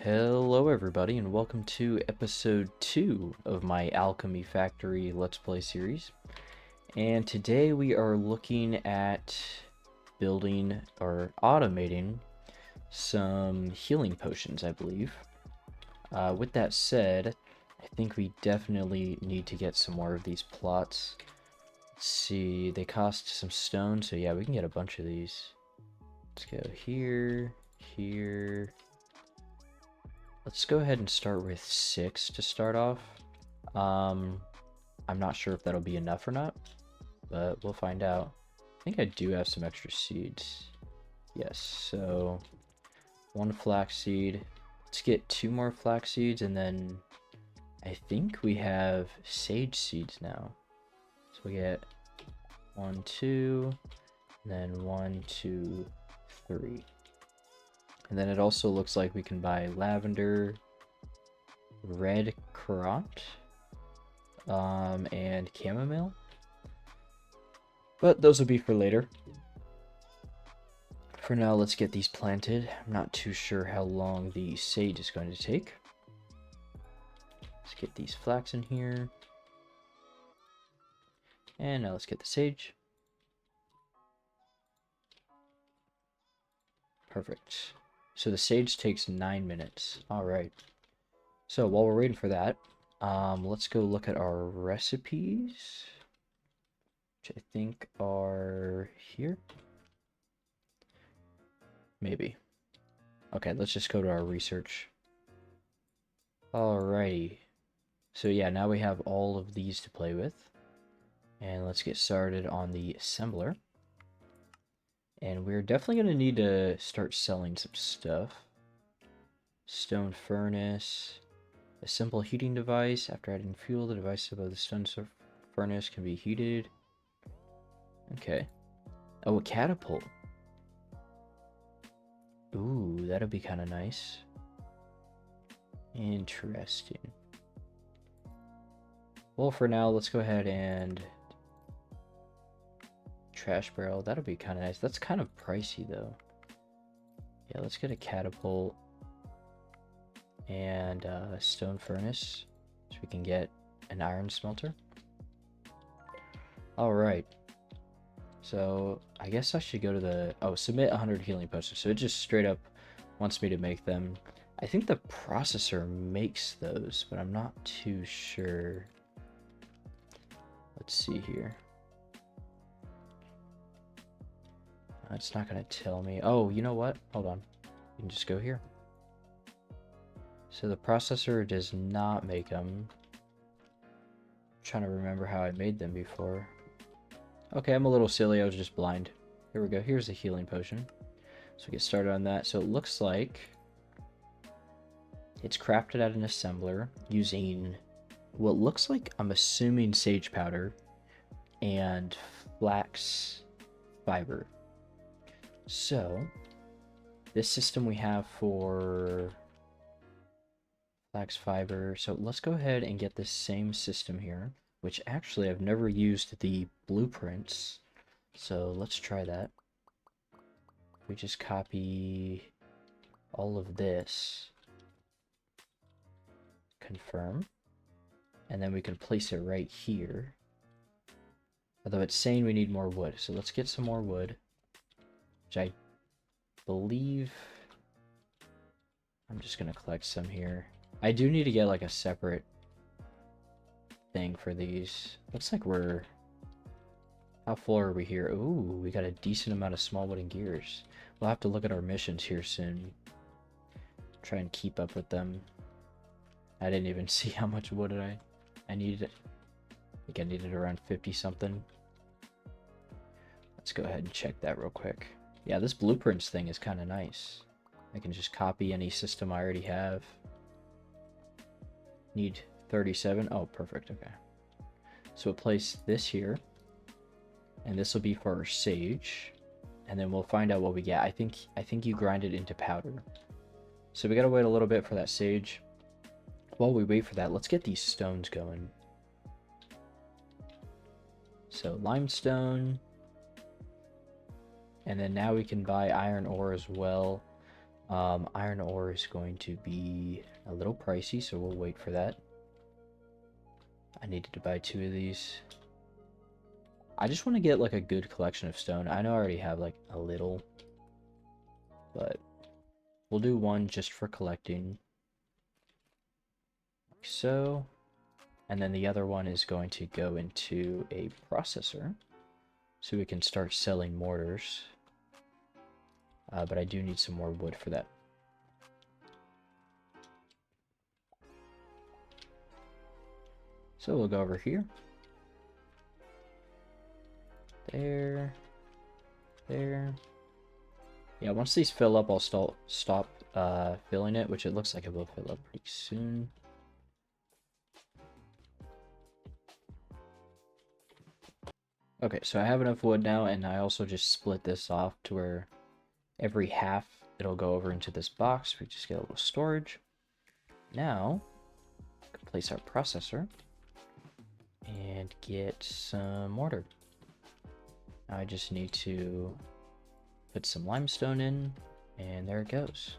Hello everybody and welcome to episode 2 of my Alchemy Factory Let's Play series. And today we are looking at building or automating some healing potions, I believe. With that said, I think we definitely need to get some more of these plots. Let's see, they cost some stone, so yeah, we can get a bunch of these. Let's go here, here. Let's go ahead and start with 6 to start off. I'm not sure if that'll be enough or not, but we'll find out. I think I do have some extra seeds. Yes, so 1 flax seed. Let's get 2 more flax seeds, and then I think we have sage seeds now. So we get 1, 2, and then 1, 2, 3. And then it also looks like we can buy lavender, red currant, and chamomile. But those will be for later. For now, let's get these planted. I'm not too sure how long the sage is going to take. Let's get these flax in here. And now let's get the sage. Perfect. So the sage takes 9 minutes. Alright. So while we're waiting for that, let's go look at our recipes, which I think are here. Maybe. Okay, let's just go to our research. Alrighty. So yeah, now we have all of these to play with. And let's get started on the assembler. And we're definitely going to need to start selling some stuff. Stone furnace. A simple heating device. After adding fuel, the device above the stone furnace can be heated. Okay. Oh, a catapult. Ooh, that'll be kind of nice. Interesting. Well, for now, let's go ahead and... Trash barrel, that'll be kind of nice. That's kind of pricey, though. Yeah, let's get a catapult. And a stone furnace. So we can get an iron smelter. Alright. So, I guess I should go to the... Oh, submit 100 healing potions. So it just straight up wants me to make them. I think the processor makes those, but I'm not too sure. Let's see here. It's not going to tell me. Oh, you know what? Hold on. You can just go here. So the processor does not make them. I'm trying to remember how I made them before. Okay, I'm a little silly. I was just blind. Here we go. Here's a healing potion. So we get started on that. So it looks like it's crafted at an assembler using what looks like, I'm assuming, sage powder and flax fiber. So this system we have for flax fiber. So let's go ahead and get this same system here, which actually I've never used the blueprints. So let's try that. We just copy all of this, confirm, and then we can place it right here. Although it's saying we need more wood, so let's get some more wood, which I believe I'm just gonna collect some here. I do need to get like a separate thing for these. Looks like we're... How full are we here? Ooh, we got a decent amount of small wooden gears. We'll have to look at our missions here soon. Try and keep up with them. I didn't even see how much wood I needed. I think I needed around 50 something. Let's go ahead and check that real quick. Yeah, this blueprints thing is kind of nice. I can just copy any system I already have. Need 37. Oh, perfect. Okay. So we'll place this here. And this will be for our sage. And then we'll find out what we get. I think you grind it into powder. So we gotta wait a little bit for that sage. While we wait for that, let's get these stones going. So limestone. And then now we can buy iron ore as well. Iron ore is going to be a little pricey, so we'll wait for that. I needed to buy 2 of these. I just want to get like a good collection of stone. I know I already have like a little, but we'll do 1 just for collecting. Like so. And then the other one is going to go into a processor, so we can start selling mortars. But I do need some more wood for that. So we'll go over here. There. There. Yeah, once these fill up, I'll stop filling it, which it looks like it will fill up pretty soon. Okay, so I have enough wood now, and I also just split this off to where every half it'll go over into this box. We just get a little storage. Now, we can place our processor and get some mortar. Now I just need to put some limestone in, and there it goes.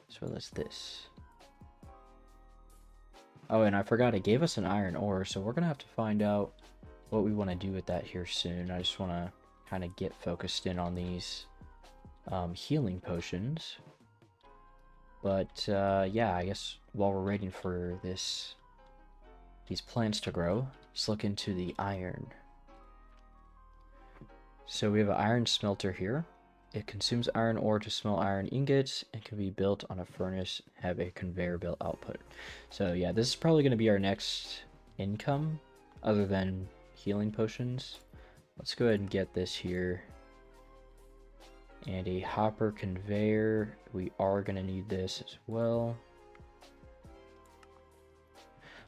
As well as this. Oh, and I forgot, it gave us an iron ore, so we're gonna have to find out what we want to do with that here soon. I just want to kind of get focused in on these healing potions. But yeah, I guess while we're waiting for these plants to grow, let's look into the iron. So we have an iron smelter here. It consumes iron ore to smelt iron ingots and can be built on a furnace, have a conveyor belt output. So yeah, this is probably going to be our next income other than healing potions. Let's go ahead and get this here. And a hopper conveyor. We are going to need this as well.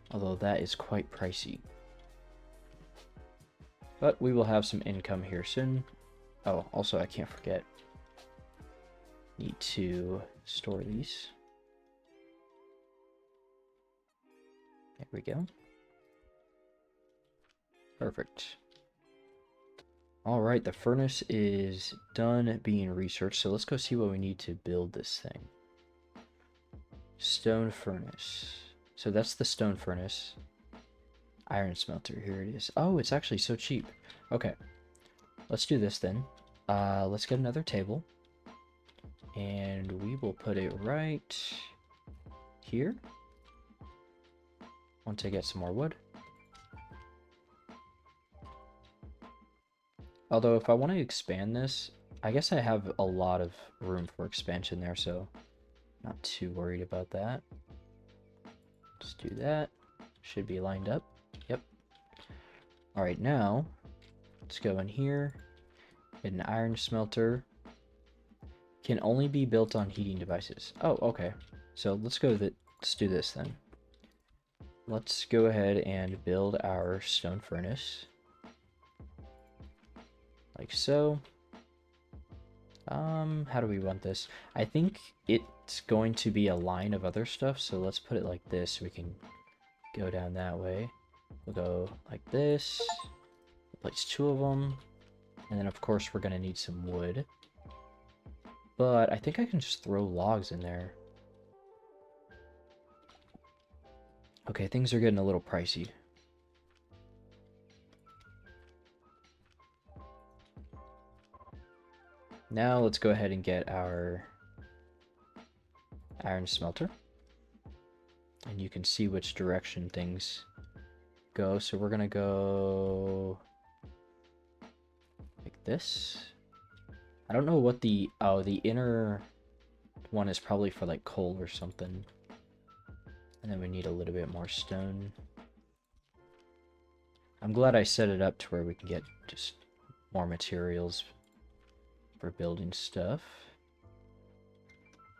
Although that is quite pricey. But we will have some income here soon. Oh, also I can't forget. Need to store these. There we go. Perfect. Alright, the furnace is done being researched, so let's go see what we need to build this thing. Stone furnace. So that's the stone furnace. Iron smelter, here it is. Oh, it's actually so cheap. Okay, let's do this then. Let's get another table. And we will put it right here. Once I get some more wood. Although if I want to expand this, I guess I have a lot of room for expansion there, so not too worried about that. Let's do that. Should be lined up. Yep. Alright, now let's go in here. Get an iron smelter. Can only be built on heating devices. Oh, okay. So let's do this then. Let's go ahead and build our stone furnace. Like so. How do we want this? I think it's going to be a line of other stuff, so let's put it like this so we can go down that way. We'll go like this. Place 2 of them. And then of course we're gonna need some wood. But I think I can just throw logs in there. Okay, things are getting a little pricey. Now let's go ahead and get our iron smelter. And you can see which direction things go. So we're gonna go like this. I don't know what the inner one is, probably for like coal or something. And then we need a little bit more stone. I'm glad I set it up to where we can get just more materials for building stuff.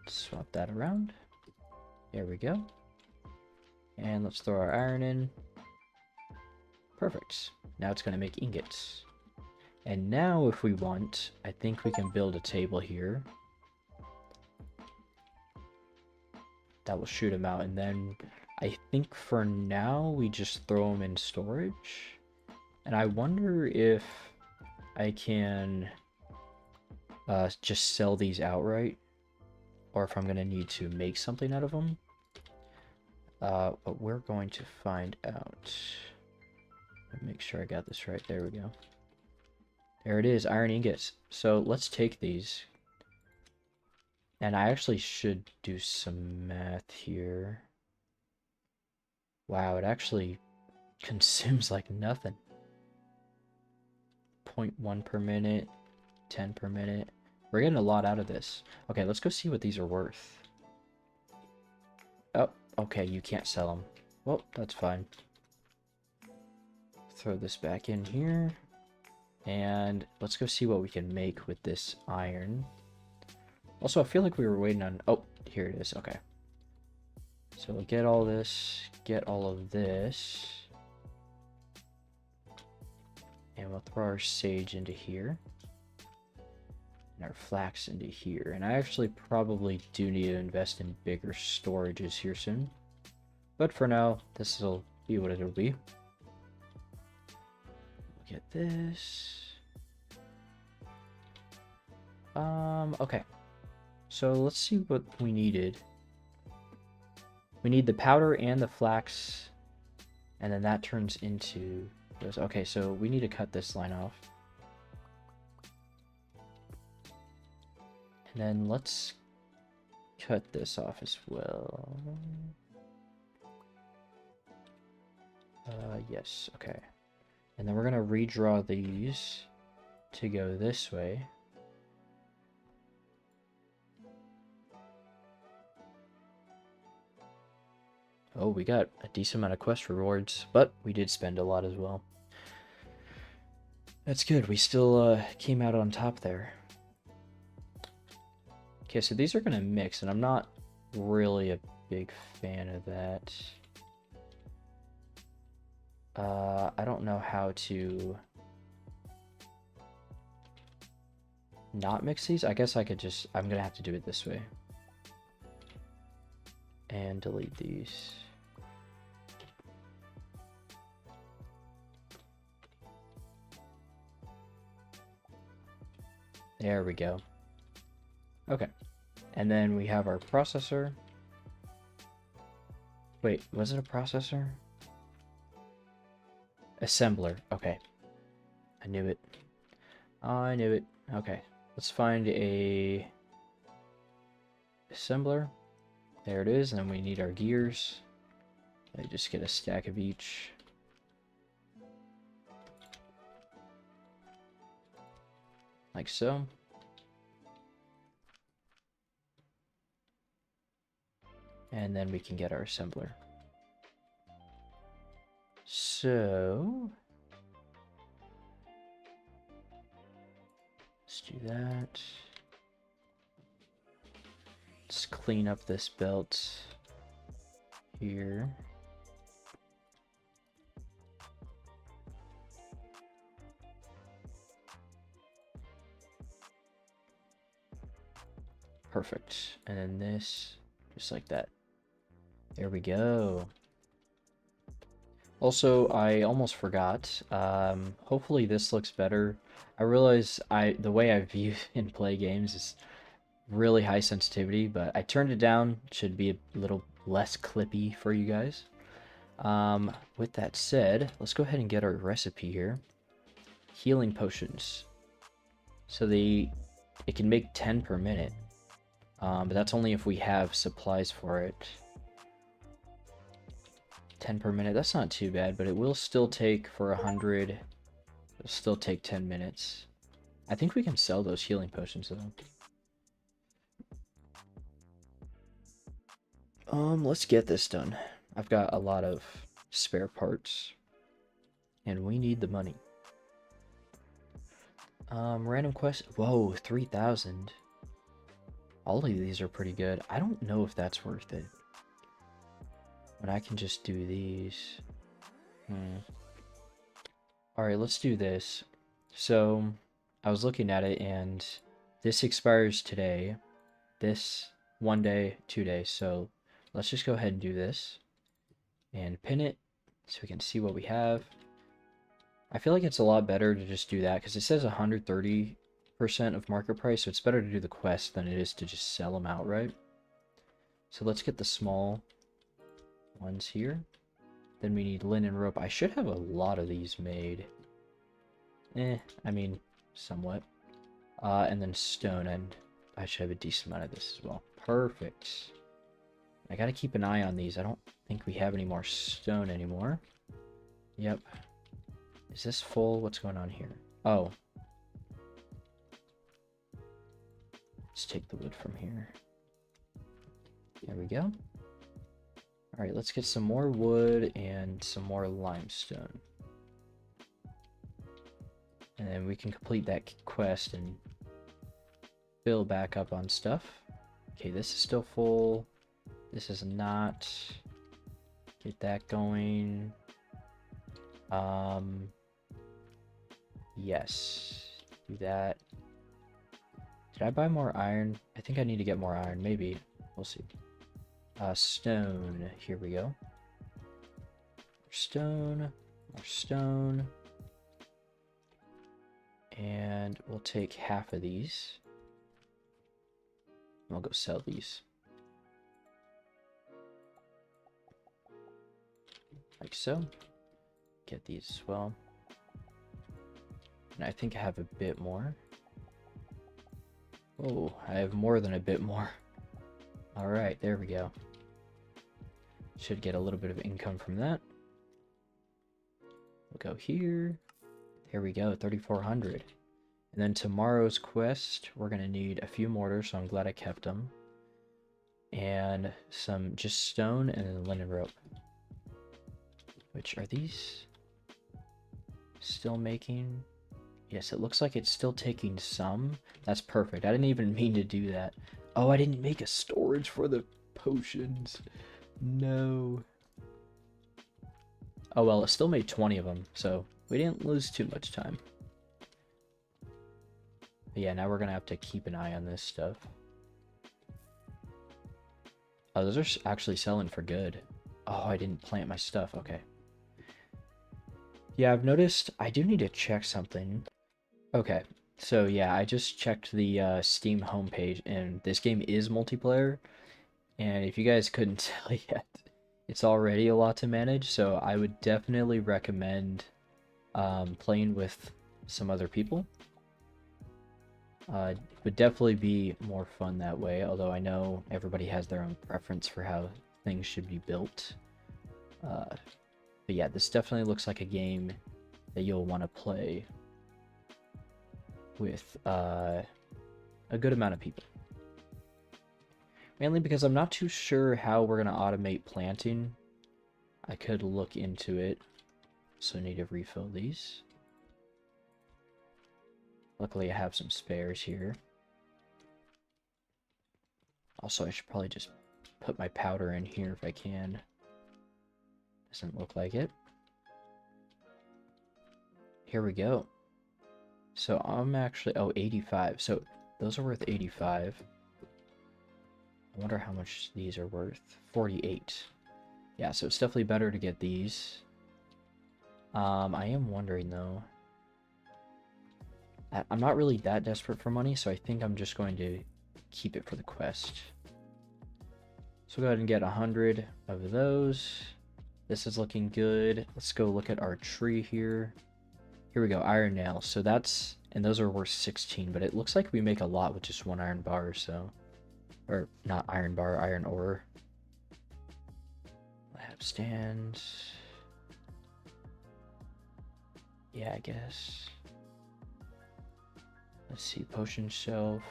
Swap that around. There we go. And let's throw our iron in. Perfect. Now it's going to make ingots. And now if we want, I think we can build a table here. That will shoot them out. And then I think for now we just throw them in storage. And I wonder if I can just sell these outright. or if I'm going to need to make something out of them. But we're going to find out. Make sure I got this right. There we go. There it is, iron ingots. So let's take these. And I actually should do some math here. Wow, it actually consumes like nothing. 0.1 per minute, 10 per minute. We're getting a lot out of this. Okay, let's go see what these are worth. Oh, okay, you can't sell them. Well, that's fine. Throw this back in here. And let's go see what we can make with this iron. Also, I feel like we were waiting on... Oh, here it is. Okay. So we'll get all this, get all of this. And we'll throw our sage into here. And our flax into here. And I actually probably do need to invest in bigger storages here soon. But for now, this will be what it'll be. We'll get this. Okay. So let's see what we needed. We need the powder and the flax. And then that turns into those. Okay, so we need to cut this line off. And then let's cut this off as well. Yes, okay. And then we're gonna redraw these to go this way. Oh, we got a decent amount of quest rewards, but we did spend a lot as well. That's good. We still came out on top there. Okay, so these are going to mix, and I'm not really a big fan of that. I don't know how to not mix these. I guess I could just... I'm going to have to do it this way. And delete these. There we go. Okay. And then we have our processor. Wait, was it a processor? Assembler. Okay. I knew it. I knew it. Okay. Let's find a assembler. There it is. And then we need our gears. I just get a stack of each. Like so. And then we can get our assembler. So let's do that. Let's clean up this belt here. Perfect. And then this, just like that. There we go. Also, I almost forgot. Hopefully this looks better. I realize the way I view and play games is really high sensitivity, but I turned it down. Should be a little less clippy for you guys. With that said, let's go ahead and get our recipe here. Healing potions. So it can make 10 per minute. But that's only if we have supplies for it. 10 per minute, that's not too bad, but it will still take for 100. It'll still take 10 minutes. I think we can sell those healing potions though. Let's get this done. I've got a lot of spare parts. And we need the money. Random quest. Whoa, 3,000. All of these are pretty good. I don't know if that's worth it. When I can just do these. Alright, let's do this. So, I was looking at it and this expires today. This 1 day, 2 days. So, let's just go ahead and do this. And pin it so we can see what we have. I feel like it's a lot better to just do that because it says 130% of market price. So, it's better to do the quest than it is to just sell them outright. So let's get the small ones here. Then we need linen rope. I should have a lot of these made. I mean, somewhat. And then stone, and I should have a decent amount of this as well. Perfect. I gotta keep an eye on these. I don't think we have any more stone anymore. Yep. Is this full? What's going on here? Oh. Let's take the wood from here. There we go. Alright, let's get some more wood and some more limestone. And then we can complete that quest and fill back up on stuff. Okay, this is still full. This is not. Get that going. Yes. Do that. Did I buy more iron? I think I need to get more iron. Maybe. We'll see. Stone. Here we go. More stone. More stone. And we'll take half of these. I'll go sell these. Like so. Get these as well. And I think I have a bit more. Oh, I have more than a bit more. Alright, there we go. Should get a little bit of income from that. We'll go here. There we go, 3,400. And then tomorrow's quest, we're going to need a few mortars, so I'm glad I kept them. And some just stone and then linen rope. Which are these still making? Yes, it looks like it's still taking some. That's perfect. I didn't even mean to do that. Oh, I didn't make a storage for the potions. No. Oh well, it still made 20 of them, so we didn't lose too much time. But yeah, now we're gonna have to keep an eye on this stuff. Oh, those are actually selling for good. Oh, I didn't plant my stuff. Okay. Yeah, I've noticed I do need to check something. Okay, so yeah, I just checked the Steam homepage, and this game is multiplayer. And if you guys couldn't tell yet, it's already a lot to manage, so I would definitely recommend playing with some other people. It would definitely be more fun that way, although I know everybody has their own preference for how things should be built. But yeah, this definitely looks like a game that you'll want to play with a good amount of people. Mainly because I'm not too sure how we're going to automate planting. I could look into it. So I need to refill these. Luckily I have some spares here. Also, I should probably just put my powder in here if I can. Doesn't look like it. Here we go. So I'm actually, oh, 85. So those are worth 85. I wonder how much these are worth. 48. Yeah, so it's definitely better to get these. I am wondering though. I'm not really that desperate for money, so I think I'm just going to keep it for the quest. So go ahead and get 100 of those. This is looking good. Let's go look at our tree here. Here we go, iron nails. So that's, and those are worth 16, but it looks like we make a lot with just one iron bar, so. Or not iron bar, iron ore. Lab stands. Yeah, I guess. Let's see, potion shelf.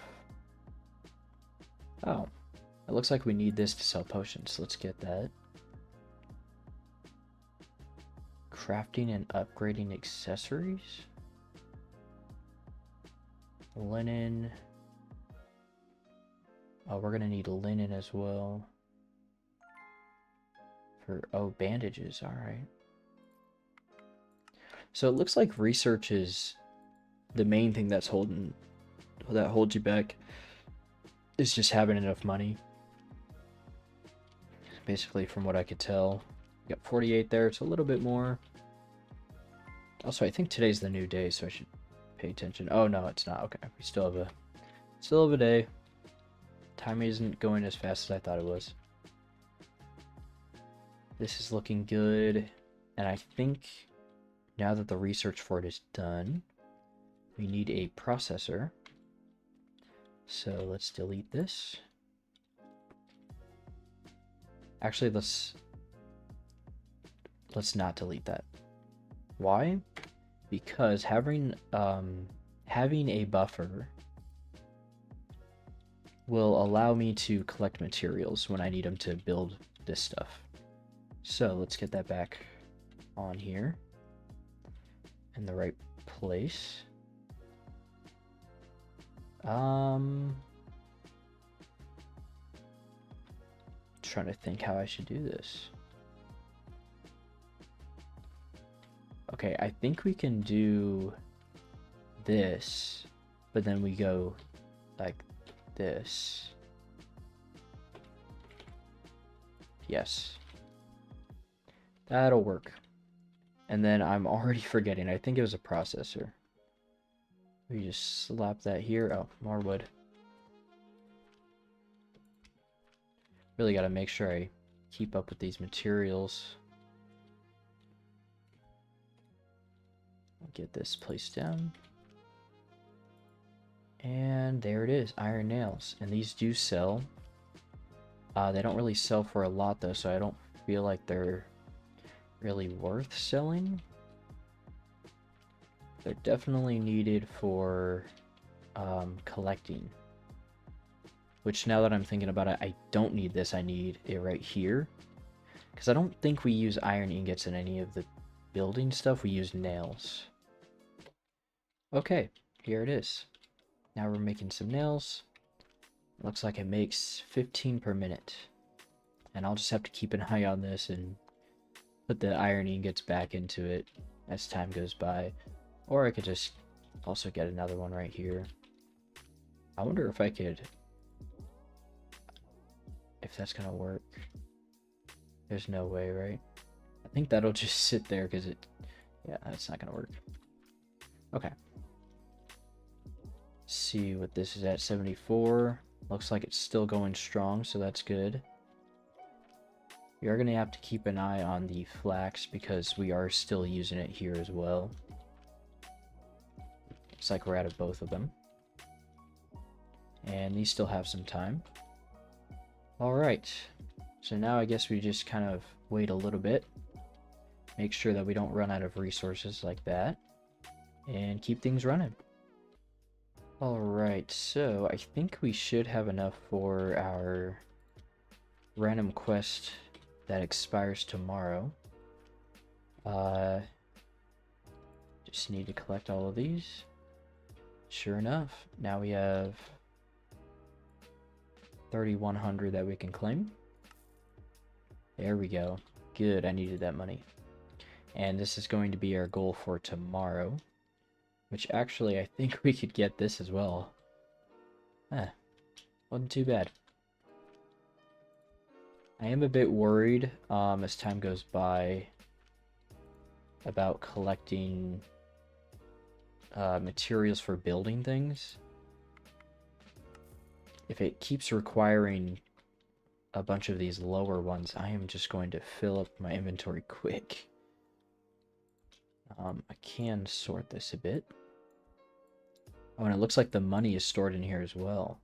Oh, it looks like we need this to sell potions. Let's get that. Crafting and upgrading accessories. Linen. Oh, we're gonna need linen as well. For, oh, bandages, alright. So it looks like research is the main thing that holds you back. Is just having enough money. Basically, from what I could tell. We got 48 there, it's a little bit more. Also, I think today's the new day, so I should pay attention. Oh no, it's not. Okay, we still have a day. Time isn't going as fast as I thought it was. This is looking good. And I think now that the research for it is done, we need a processor. So let's delete this. Actually, let's not delete that. Why? Because having a buffer will allow me to collect materials when I need them to build this stuff. So let's get that back on here in the right place. Trying to think how I should do this. Okay, I think we can do this, but then we go like this. Yes. That'll work. And then I'm already forgetting. I think it was a processor. We just slap that here. Oh, more wood. Really got to make sure I keep up with these materials. I'll get this placed down. And there it is, iron nails. And these do sell. They don't really sell for a lot though, so I don't feel like they're really worth selling. They're definitely needed for collecting. Which, now that I'm thinking about it, I don't need this. I need it right here. Because I don't think we use iron ingots in any of the building stuff. We use nails. Okay, here it is. Now we're making some nails. Looks like it makes 15 per minute. And I'll just have to keep an eye on this and put the iron ingots back into it as time goes by. Or I could just also get another one right here. I wonder if I could... if that's gonna work. There's no way, right? I think that'll just sit there because it... yeah, that's not gonna work. Okay. See what this is at, 74. Looks like it's still going strong, so that's good. We are going to have to keep an eye on the flax because we are still using it here as well. Looks like we're out of both of them. And these still have some time. Alright, so now I guess we just kind of wait a little bit. Make sure that we don't run out of resources like that. And keep things running. Alright, so I think we should have enough for our random quest that expires tomorrow. Just need to collect all of these. Sure enough, now we have 3,100 that we can claim. There we go. Good, I needed that money. And this is going to be our goal for tomorrow. Which actually, I think we could get this as well. Wasn't too bad. I am a bit worried as time goes by about collecting materials for building things. If it keeps requiring a bunch of these lower ones, I am just going to fill up my inventory quick. I can sort this a bit. Oh, and it looks like the money is stored in here as well.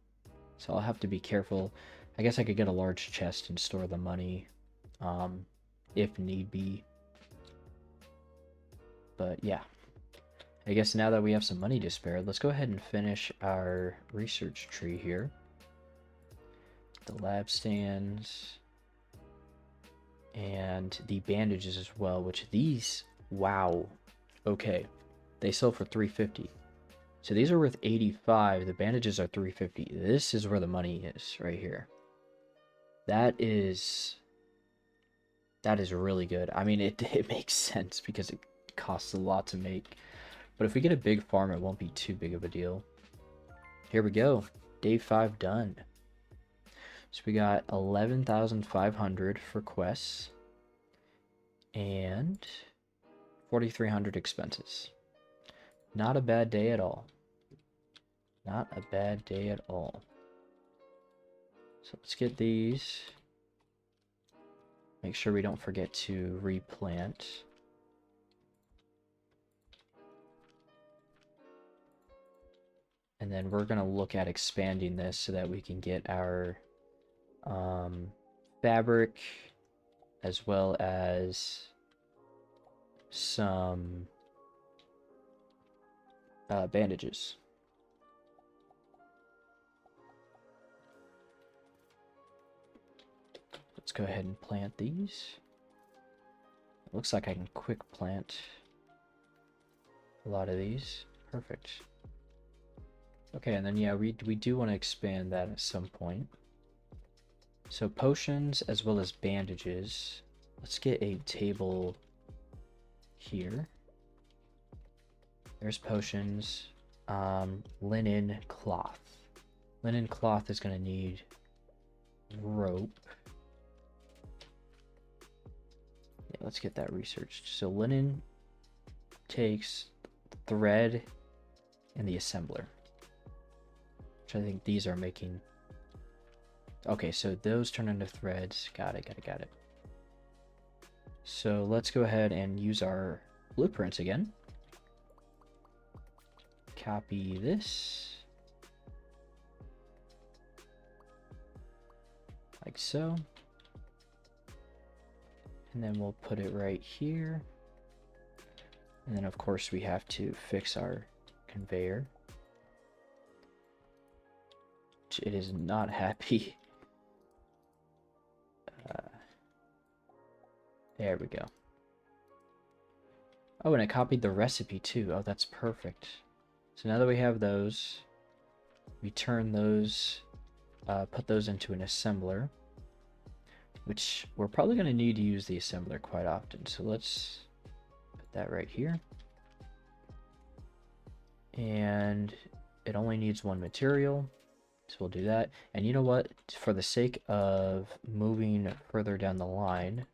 So I'll have to be careful. I guess I could get a large chest and store the money, if need be. But yeah. I guess now that we have some money to spare, let's go ahead and finish our research tree here. The lab stands. And the bandages as well, which these... wow. Okay. They sell for 350. So these are worth 85. The bandages are 350. This is where the money is, right here. That is really good. I mean, it makes sense because it costs a lot to make. But if we get a big farm, it won't be too big of a deal. Here we go. Day 5 done. So we got 11,500 for quests. And 4,300 expenses. Not a bad day at all. Not a bad day at all. So let's get these. Make sure we don't forget to replant. And then we're going to look at expanding this so that we can get our fabric as well as some bandages. Let's go ahead and plant these. It looks like I can quick plant a lot of these. Perfect. Okay, and then yeah, we do want to expand that at some point. So potions as well as bandages. Let's get a table here. There's potions. Linen cloth. Linen cloth is going to need rope. Yeah, let's get that researched. So linen takes thread and the assembler. Which I think these are making... Okay, so those turn into threads. Got it. So let's go ahead and use our blueprints again. Copy this. Like so. And then we'll put it right here. And then of course we have to fix our conveyor. It is not happy. There we go. Oh, and I copied the recipe too. Oh, that's perfect. So now that we have those, we turn those, put those into an assembler, which we're probably going to need to use the assembler quite often. So let's put that right here. And it only needs one material. So we'll do that. And you know what? For the sake of moving further down the line,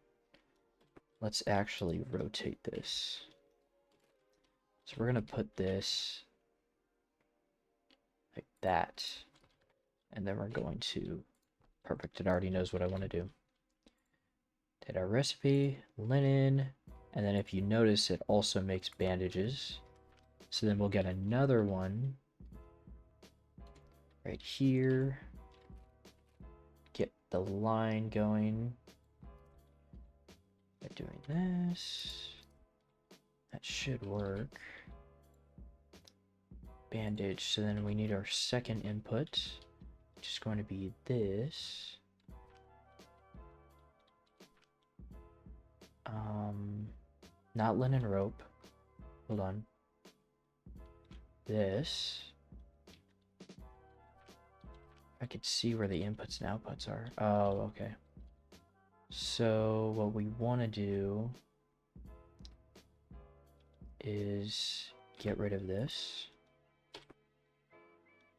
let's actually rotate this. So we're going to put this like that. And then we're going to... Perfect. It already knows what I want to do. Did our recipe, linen, and then if you notice, it also makes bandages. So then we'll get another one right here. Get the line going by doing this. That should work. Bandage. So then we need our second input, which is going to be this. Not linen rope. Hold on. This. I could see where the inputs and outputs are. Oh, okay. So what we want to do is get rid of this,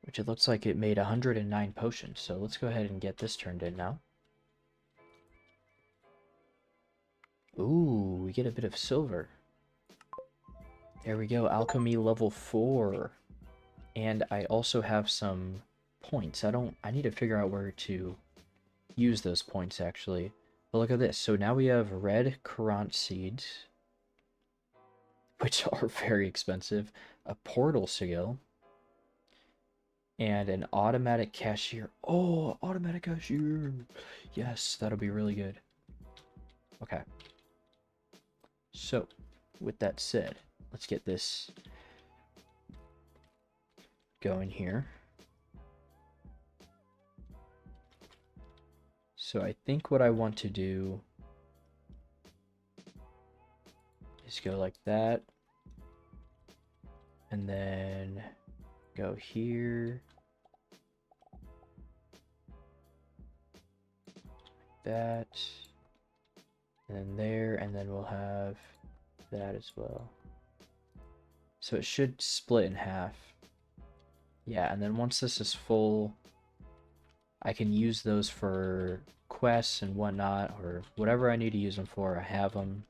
which it looks like it made 109 potions. So let's go ahead and get this turned in now. Ooh, we get a bit of silver. There we go, alchemy level 4. And I also have some points. I need to figure out where to use those points actually. But look at this. So now we have red currant seeds, which are very expensive, a portal skill, and an automatic cashier. Oh, automatic cashier. Yes, that'll be really good. Okay. So, with that said, let's get this going here. So I think what I want to do is go like that, and then go here, like that, and then there, and then we'll have that as well. So it should split in half. Yeah, and then once this is full, I can use those for quests and whatnot, or whatever I need to use them for. I have them.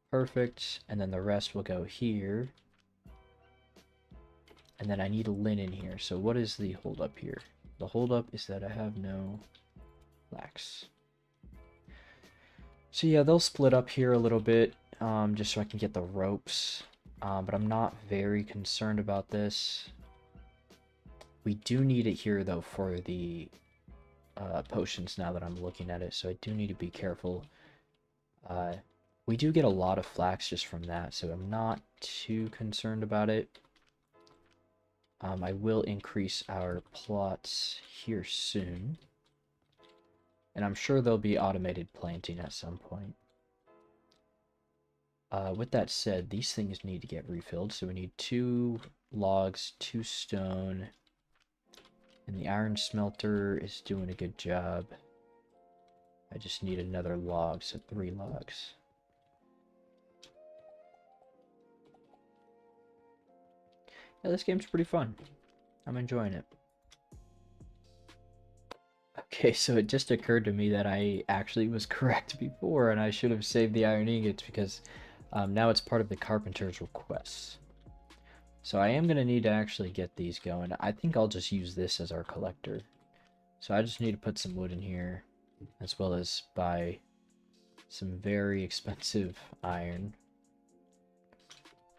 Perfect. And then the rest will go here. And then I need a linen here. So what is the holdup here? The holdup is that I have no flax. So yeah, they'll split up here a little bit, just so I can get the ropes. But I'm not very concerned about this. We do need it here though for the potions now that I'm looking at it, so I do need to be careful. We do get a lot of flax just from that, so I'm not too concerned about it. I will increase our plots here soon. And I'm sure there'll be automated planting at some point. With that said, these things need to get refilled, so we need 2 logs, 2 stone, and the iron smelter is doing a good job. I just need another log, so 3 logs. Yeah, this game's pretty fun. I'm enjoying it. Okay, so it just occurred to me that I actually was correct before, and I should have saved the iron ingots because now it's part of the carpenter's requests. So I am going to need to actually get these going. I think I'll just use this as our collector. So I just need to put some wood in here, as well as buy some very expensive iron.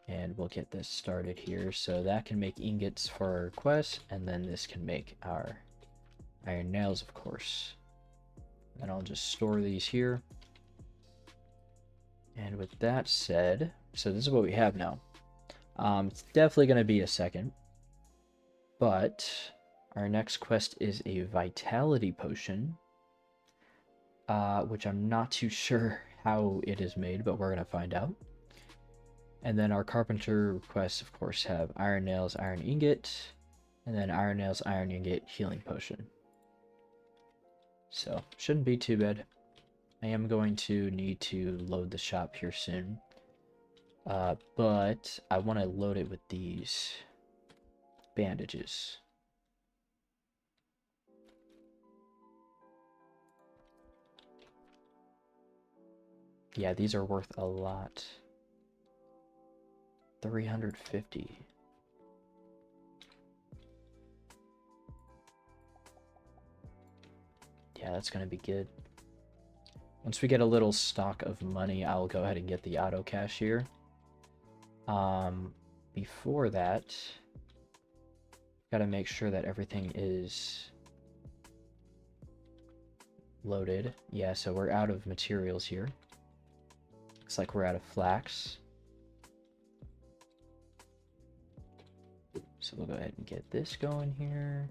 And we'll get this started here. So that can make ingots for our quest, and then this can make our iron nails, of course. And I'll just store these here. And with that said, so this is what we have now. It's definitely going to be a second. But our next quest is a vitality potion. Which I'm not too sure how it is made, but we're going to find out. And then our carpenter quests, of course, have iron nails, iron ingot, and then iron nails, iron ingot, healing potion. So, shouldn't be too bad. I am going to need to load the shop here soon. But I want to load it with these bandages. Yeah, these are worth a lot. 350. Yeah, that's gonna be good. Once we get a little stock of money, I'll go ahead and get the auto cashier. Before that, gotta make sure that everything is loaded. Yeah, so we're out of materials here. Looks like we're out of flax. So we'll go ahead and get this going here.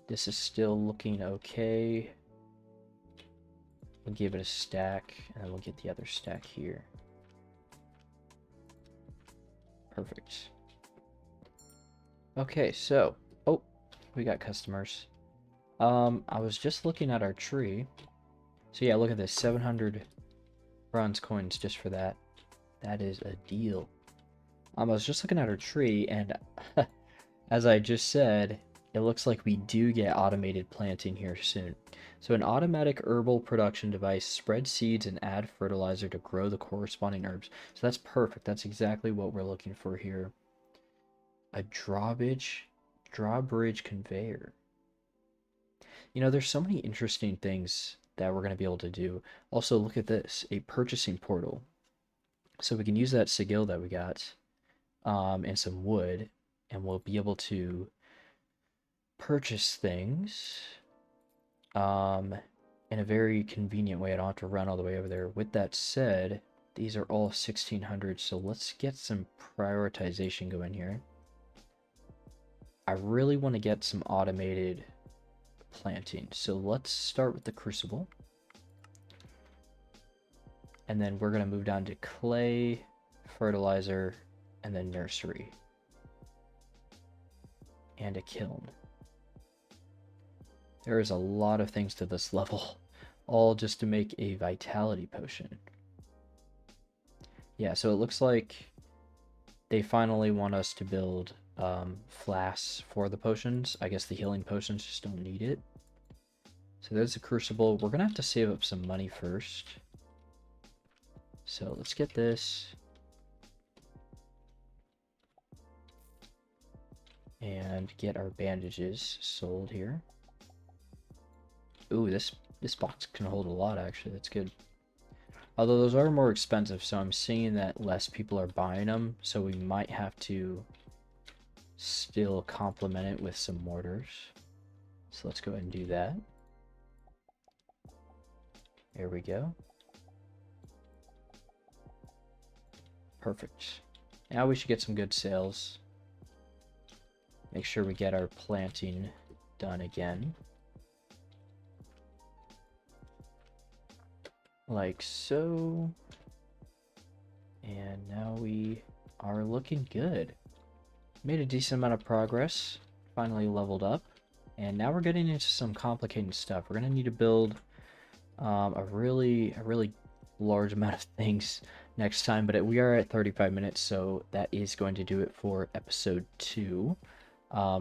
This is still looking okay. We'll give it a stack, and then we'll get the other stack here. Perfect. Okay, so, oh, we got customers. I was just looking at our tree. So yeah, look at this, 700 bronze coins just for that. That is a deal. I was just looking at our tree, and as I just said, it looks like we do get automated planting here soon. So an automatic herbal production device spreads seeds and add fertilizer to grow the corresponding herbs. So that's perfect. That's exactly what we're looking for here. A drawbridge conveyor. You know, there's so many interesting things that we're going to be able to do. Also, look at this, a purchasing portal. So we can use that sigil that we got, and some wood, and we'll be able to purchase things in a very convenient way. I don't have to run all the way over there. With that said, these are all 1600, so let's get some prioritization going here. I really want to get some automated planting, so let's start with the crucible. And then we're going to move down to clay, fertilizer, and then nursery. And a kiln. There is a lot of things to this level, all just to make a vitality potion. Yeah, so it looks like they finally want us to build flasks for the potions. I guess the healing potions just don't need it. So there's the crucible. We're gonna have to save up some money first. So let's get this. And get our bandages sold here. Ooh, this This box can hold a lot, actually. That's good. Although those are more expensive, so I'm seeing that less people are buying them, so we might have to still complement it with some mortars. So let's go ahead and do that. There we go. Perfect. Now we should get some good sales. Make sure we get our planting done again. Like so. And now we are looking good. Made a decent amount of progress. Finally leveled up. And now we're getting into some complicated stuff. We're going to need to build a really large amount of things next time. But we are at 35 minutes, so that is going to do it for episode 2.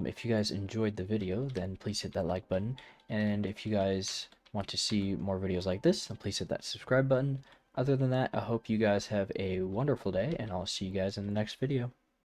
If you guys enjoyed the video, then please hit that like button. And if you guys want to see more videos like this, then please hit that subscribe button. Other than that, I hope you guys have a wonderful day, and I'll see you guys in the next video.